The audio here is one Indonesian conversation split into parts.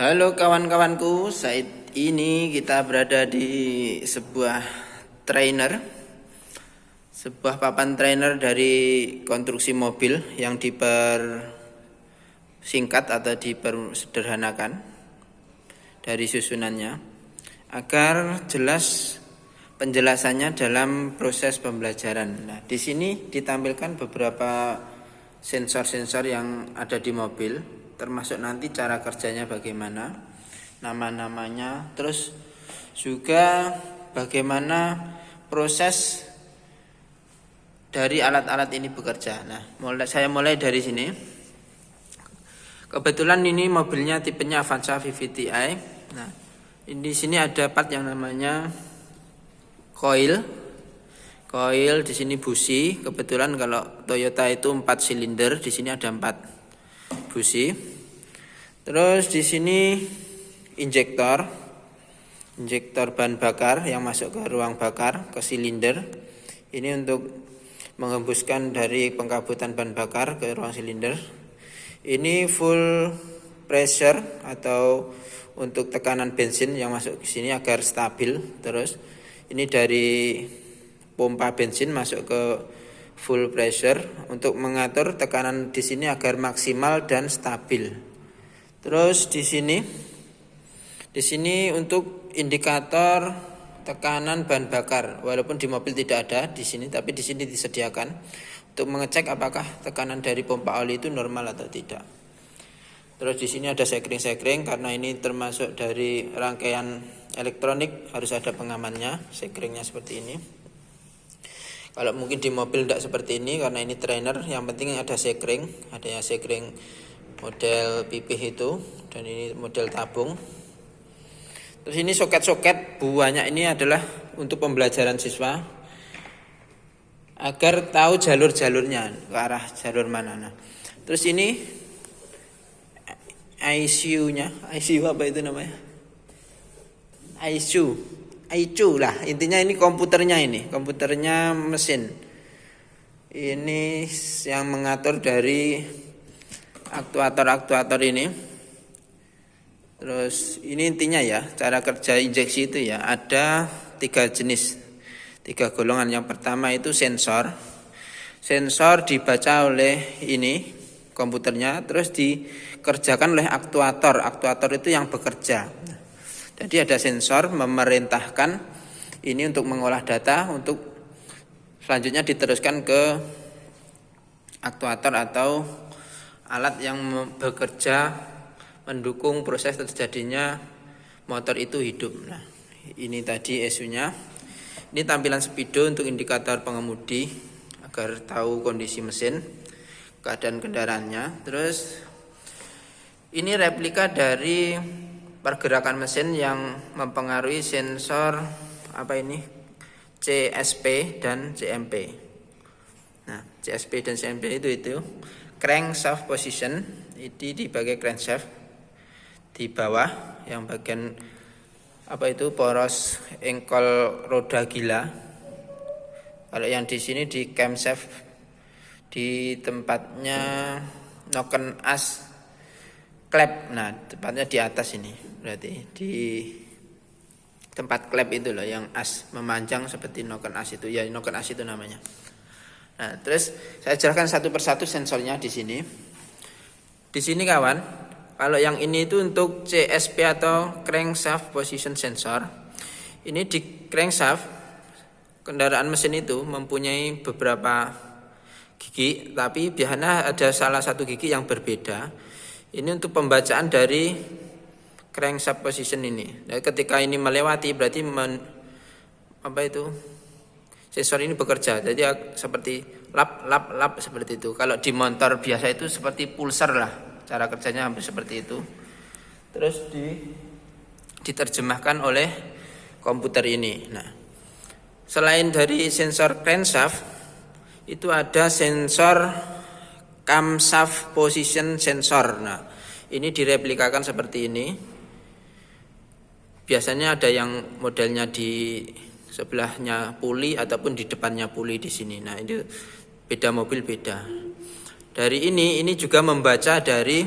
Halo kawan-kawanku, saat ini kita berada di sebuah trainer, sebuah papan trainer dari konstruksi mobil yang dipersingkat atau dipersederhanakan dari susunannya agar jelas penjelasannya dalam proses pembelajaran. Nah, di sini ditampilkan beberapa sensor-sensor yang ada di mobil, termasuk nanti cara kerjanya bagaimana, nama-namanya, terus juga bagaimana proses dari alat-alat ini bekerja. Nah, saya mulai dari sini. Kebetulan ini mobilnya tipenya Avanza VVT-i. Nah, di sini ada part yang namanya coil, di sini busi. Kebetulan kalau Toyota itu 4 silinder, di sini ada 4 busi. Terus di sini injektor bahan bakar yang masuk ke ruang bakar, ke silinder. Ini untuk menghembuskan dari pengkabutan bahan bakar ke ruang silinder. Ini full pressure atau untuk tekanan bensin yang masuk ke sini agar stabil. Terus ini dari pompa bensin masuk ke full pressure untuk mengatur tekanan di sini agar maksimal dan stabil. Terus di sini untuk indikator tekanan bahan bakar, walaupun di mobil tidak ada di sini, tapi di sini disediakan untuk mengecek apakah tekanan dari pompa oli itu normal atau tidak. Terus di sini ada sekring karena ini termasuk dari rangkaian elektronik, harus ada pengamannya, sekringnya seperti ini. Kalau mungkin di mobil tidak seperti ini karena ini trainer, yang penting ada sekring, adanya sekring model pipih itu, dan ini model tabung. Terus ini soket-soket banyak, ini adalah untuk pembelajaran siswa agar tahu jalur-jalurnya, ke arah jalur mana. Nah, terus ini ICU apa itu namanya? ICU lah, intinya ini komputernya mesin. Ini yang mengatur dari aktuator ini. Terus ini intinya ya, cara kerja injeksi itu ya, ada 3 jenis, 3 golongan. Yang pertama itu sensor dibaca oleh ini komputernya, terus dikerjakan oleh aktuator itu yang bekerja. Jadi ada sensor memerintahkan ini untuk mengolah data, untuk selanjutnya diteruskan ke aktuator atau alat yang bekerja mendukung proses terjadinya motor itu hidup. Nah, ini tadi ESU-nya. Ini tampilan speedo untuk indikator pengemudi agar tahu kondisi mesin, keadaan kendaraannya. Terus ini replika dari pergerakan mesin yang mempengaruhi sensor CSP dan CMP. Nah, CSP dan CMP itu crankshaft position, ini dibagai crankshaft di bawah yang bagian poros engkol roda gila. Kalau yang di sini di camshaft, di tempatnya noken as klep. Nah, tempatnya di atas ini, berarti di tempat klep itu loh, yang as memanjang seperti noken as itu ya, noken as itu namanya. Nah, terus saya jelaskan satu persatu sensornya di sini. Di sini kawan, kalau yang ini itu untuk CSP atau crankshaft position sensor. Ini di crankshaft, kendaraan mesin itu mempunyai beberapa gigi, tapi biasanya ada salah satu gigi yang berbeda. Ini untuk pembacaan dari crankshaft position ini. Dan ketika ini melewati berarti sensor ini bekerja. Jadi seperti lap seperti itu. Kalau di motor biasa itu seperti pulsar lah. Cara kerjanya hampir seperti itu. Terus diterjemahkan oleh komputer ini. Nah, selain dari sensor crankshaft, itu ada sensor camshaft position sensor. Nah, ini direplikakan seperti ini. Biasanya ada yang modelnya di sebelahnya puli ataupun di depannya puli di sini. Nah, itu beda mobil beda. Dari ini juga membaca dari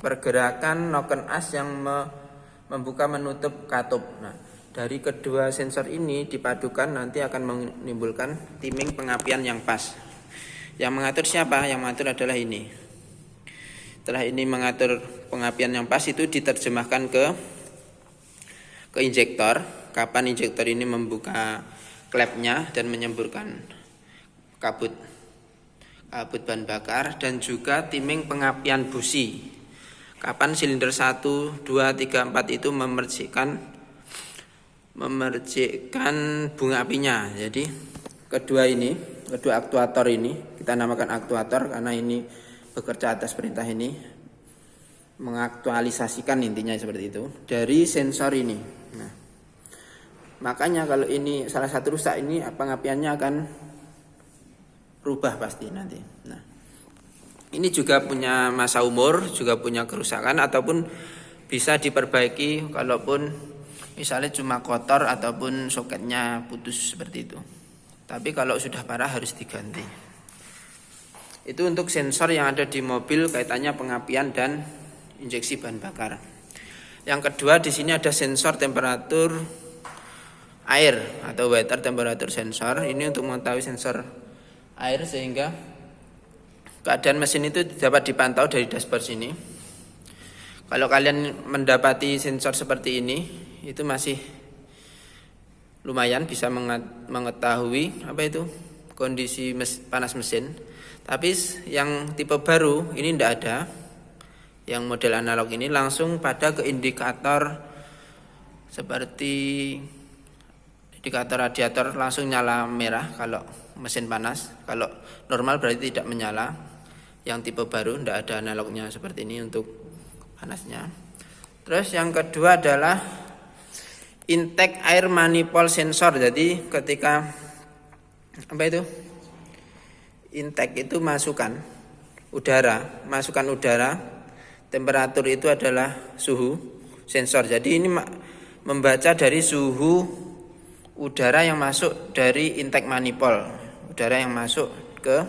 pergerakan noken as yang membuka menutup katup. Nah, dari kedua sensor ini dipadukan nanti akan menimbulkan timing pengapian yang pas. Yang mengatur siapa? Yang mengatur adalah ini. Setelah ini mengatur pengapian yang pas, itu diterjemahkan ke injektor. Kapan injektor ini membuka klepnya dan menyemburkan kabut bahan bakar, dan juga timing pengapian busi. Kapan silinder 1, 2, 3, 4 itu memercikkan bunga apinya. Jadi kedua aktuator ini kita namakan aktuator karena ini bekerja atas perintah ini, mengaktualisasikan intinya seperti itu dari sensor ini. Nah, makanya kalau ini salah satu rusak, ini pengapiannya akan rubah pasti nanti. Nah, ini juga punya masa umur, juga punya kerusakan, ataupun bisa diperbaiki kalaupun misalnya cuma kotor ataupun soketnya putus seperti itu. Tapi kalau sudah parah harus diganti. Itu untuk sensor yang ada di mobil kaitannya pengapian dan injeksi bahan bakar. Yang kedua, di sini ada sensor temperatur air atau water temperature sensor. Ini untuk mengetahui sensor air sehingga keadaan mesin itu dapat dipantau dari dashboard sini. Kalau kalian mendapati sensor seperti ini, itu masih lumayan bisa mengetahui kondisi panas mesin. Tapi yang tipe baru ini tidak ada. Yang model analog ini langsung pada ke indikator seperti indikator radiator, langsung nyala merah kalau mesin panas. Kalau normal berarti tidak menyala. Yang tipe baru tidak ada analognya seperti ini untuk panasnya. Terus yang kedua adalah intake air manifold sensor. Jadi ketika intake itu masukan udara, temperatur itu adalah suhu sensor. Jadi ini membaca dari suhu udara yang masuk dari intake manifold, udara yang masuk ke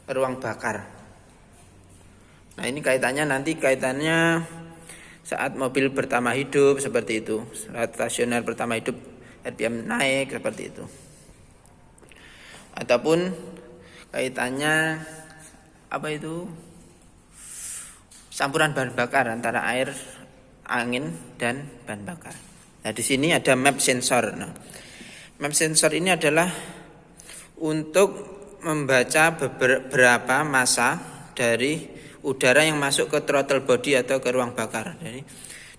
ruang bakar. Nah, ini kaitannya saat mobil pertama hidup seperti itu, saat stasioner pertama hidup RPM naik seperti itu. Ataupun kaitannya campuran bahan bakar antara air, angin dan bahan bakar. Nah, di sini ada map sensor. Nah, map sensor ini adalah untuk membaca beberapa massa dari udara yang masuk ke throttle body atau ke ruang bakar. Jadi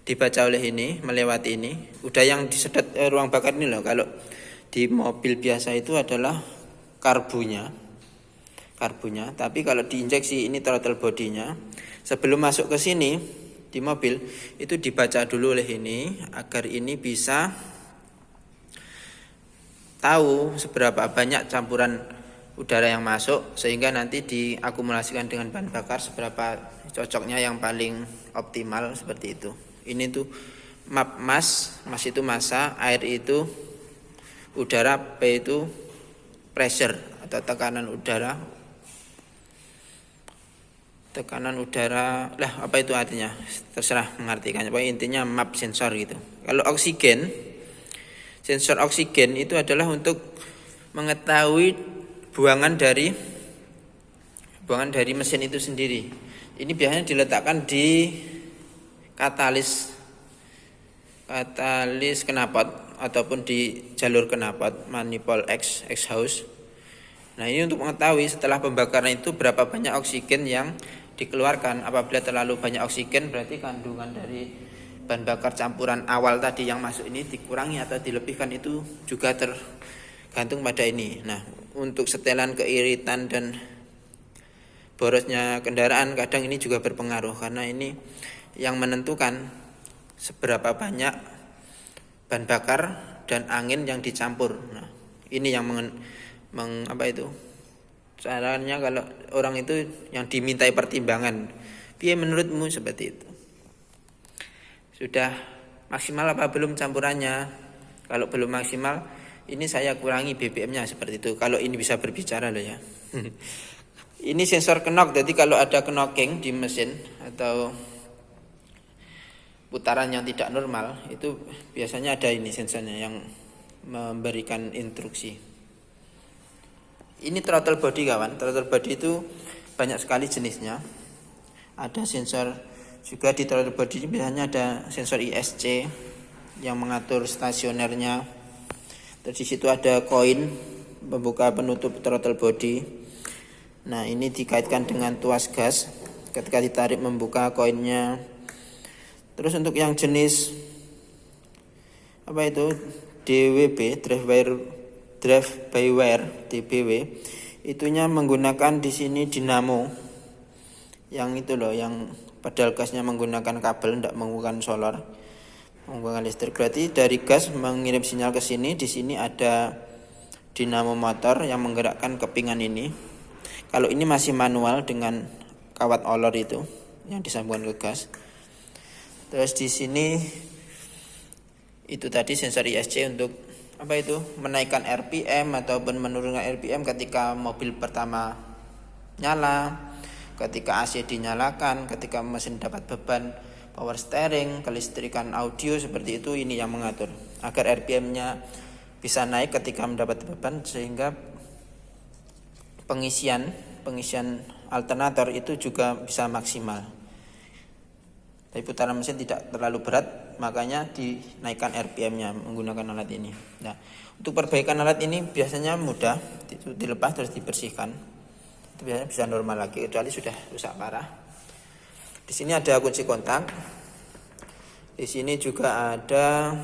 dibaca oleh ini, melewati ini. Udara yang disedot ruang bakar ini loh. Kalau di mobil biasa itu adalah karbunya. Tapi kalau diinjeksi ini throttle bodinya. Sebelum masuk ke sini di mobil itu dibaca dulu oleh ini agar ini bisa tahu seberapa banyak campuran udara yang masuk, sehingga nanti diakumulasikan dengan bahan bakar seberapa cocoknya yang paling optimal seperti itu. Ini tuh map mass itu massa, air itu udara, P itu pressure atau tekanan udara. Apa itu artinya? Terserah mengartikannya. Pokoknya intinya map sensor gitu. Kalau oksigen, sensor oksigen itu adalah untuk mengetahui buangan dari mesin itu sendiri. Ini biasanya diletakkan di katalis knalpot ataupun di jalur knalpot manifold exhaust. Nah, ini untuk mengetahui setelah pembakaran itu berapa banyak oksigen yang dikeluarkan. Apabila terlalu banyak oksigen berarti kandungan dari bahan bakar campuran awal tadi yang masuk ini dikurangi atau dilebihkan, itu juga tergantung pada ini. Nah, untuk setelan keiritan dan borosnya kendaraan kadang ini juga berpengaruh, karena ini yang menentukan seberapa banyak bahan bakar dan angin yang dicampur. Nah, ini yang caranya kalau orang itu yang dimintai pertimbangan. Piye menurutmu seperti itu? Sudah maksimal apa belum campurannya? Kalau belum maksimal, ini saya kurangi BBM-nya seperti itu. Kalau ini bisa berbicara loh ya. Ini sensor knock. Jadi kalau ada knocking di mesin atau putaran yang tidak normal, itu biasanya ada ini sensornya yang memberikan instruksi. Ini throttle body kawan. Throttle body itu banyak sekali jenisnya. Ada sensor juga di throttle body, biasanya ada sensor ISC yang mengatur stasionernya. Terus di situ ada koin pembuka penutup throttle body. Nah, ini dikaitkan dengan tuas gas. Ketika ditarik membuka koinnya. Terus untuk yang jenis apa itu DWB, drive by wire DBW, itunya menggunakan di sini dinamo. Yang itu loh, yang pedal gasnya menggunakan kabel, tidak menggunakan solar, menggunakan listrik. Berarti dari gas mengirim sinyal ke sini, di sini ada dinamo motor yang menggerakkan kepingan ini. Kalau ini masih manual dengan kawat olor itu yang disambungkan ke gas. Terus di sini itu tadi sensor ISC untuk apa itu? Menaikkan RPM ataupun menurunkan RPM ketika mobil pertama nyala, ketika AC dinyalakan, ketika mesin dapat beban power steering, kelistrikan audio seperti itu. Ini yang mengatur agar RPM-nya bisa naik ketika mendapat beban, sehingga pengisian alternator itu juga bisa maksimal. Tapi putaran mesin tidak terlalu berat, makanya dinaikkan RPM-nya menggunakan alat ini. Nah, untuk perbaikan alat ini biasanya mudah, dilepas terus dibersihkan. Itu biasanya bisa normal lagi, kecuali sudah rusak parah. Di sini ada kunci kontak. Di sini juga ada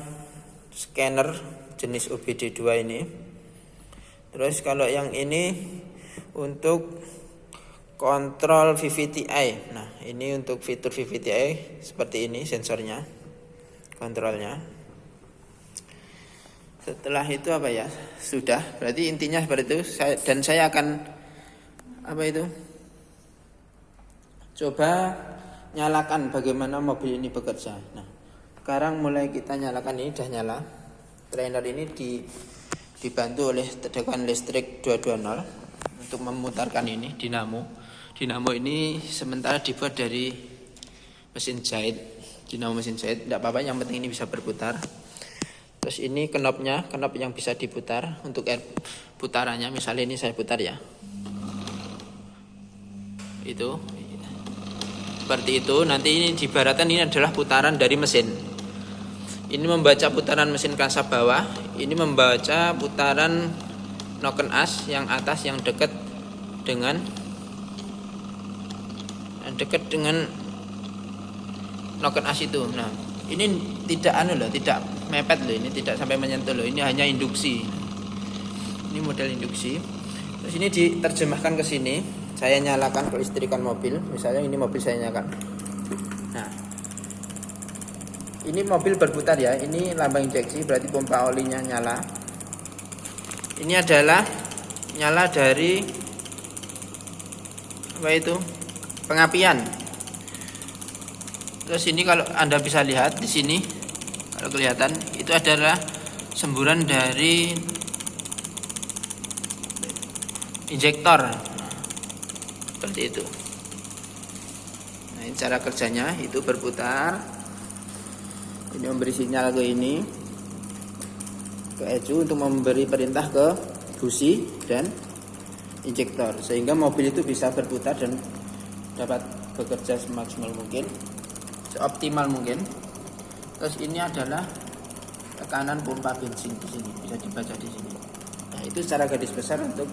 scanner jenis OBD2 ini. Terus kalau yang ini untuk kontrol VVTi. Nah, ini untuk fitur VVTi seperti ini sensornya, kontrolnya. Setelah itu apa ya? Sudah. Berarti intinya seperti itu. Saya akan apa itu? Coba nyalakan bagaimana mobil ini bekerja. Nah, sekarang mulai kita nyalakan. Ini sudah nyala. Trainer ini dibantu oleh tegangan listrik 220 untuk memutarkan ini dinamo. Dinamo ini sementara dibuat dari mesin jahit, dinamo mesin jahit, tidak apa-apa, yang penting ini bisa berputar. Terus ini knopnya, knop yang bisa diputar untuk putarannya. Misalnya ini saya putar ya, itu seperti itu. Nanti ini diibaratkan ini adalah putaran dari mesin. Ini membaca putaran mesin kansap bawah, ini membaca putaran noken as yang atas yang dekat dengan noken as itu. Nah, ini tidak tidak mepet loh, ini tidak sampai menyentuh loh. Ini hanya induksi. Ini model induksi. Terus ini diterjemahkan ke sini. Saya nyalakan kelistrikan mobil. Misalnya ini mobil saya nyalakan. Nah, ini mobil berputar ya. Ini lambang injeksi, berarti pompa olinya nyala. Ini adalah nyala dari apa itu? Pengapian. Terus ini kalau Anda bisa lihat di sini, kalau kelihatan itu adalah semburan dari injektor. Seperti itu. Nah, ini cara kerjanya, itu berputar. Ini memberi sinyal ke ini, ke ECU untuk memberi perintah ke busi dan injektor, sehingga mobil itu bisa berputar dan dapat bekerja semaksimal mungkin, seoptimal mungkin. Terus ini adalah tekanan pompa bensin di sini, bisa dibaca di sini. Nah, itu secara garis besar untuk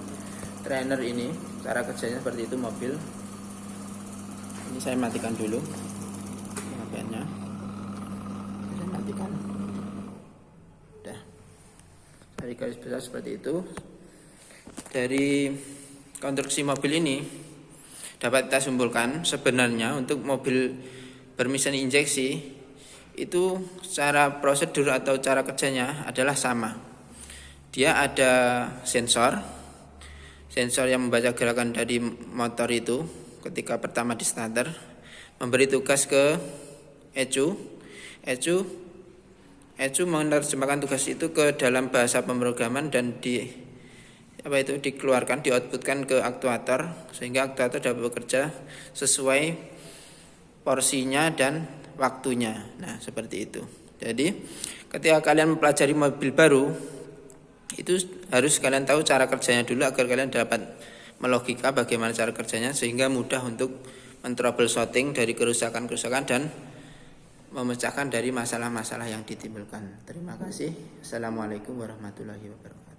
trainer ini, cara kerjanya seperti itu mobil. Ini saya matikan dulu HP-nya. Saya matikan. Udah. Dari garis besar seperti itu. Dari konstruksi mobil ini dapat kita simpulkan sebenarnya untuk mobil bermesin injeksi itu cara prosedur atau cara kerjanya adalah sama. Dia ada sensor yang membaca gerakan dari motor itu ketika pertama di starter, memberi tugas ke ECU menerjemahkan tugas itu ke dalam bahasa pemrograman dan dikeluarkan, dioutputkan ke aktuator, sehingga aktuator dapat bekerja sesuai porsinya dan waktunya. Nah, seperti itu. Jadi ketika kalian mempelajari mobil baru, itu harus kalian tahu cara kerjanya dulu agar kalian dapat melogika bagaimana cara kerjanya, sehingga mudah untuk men-troubleshooting dari kerusakan-kerusakan dan memecahkan dari masalah-masalah yang ditimbulkan. Terima kasih. Assalamualaikum warahmatullahi wabarakatuh.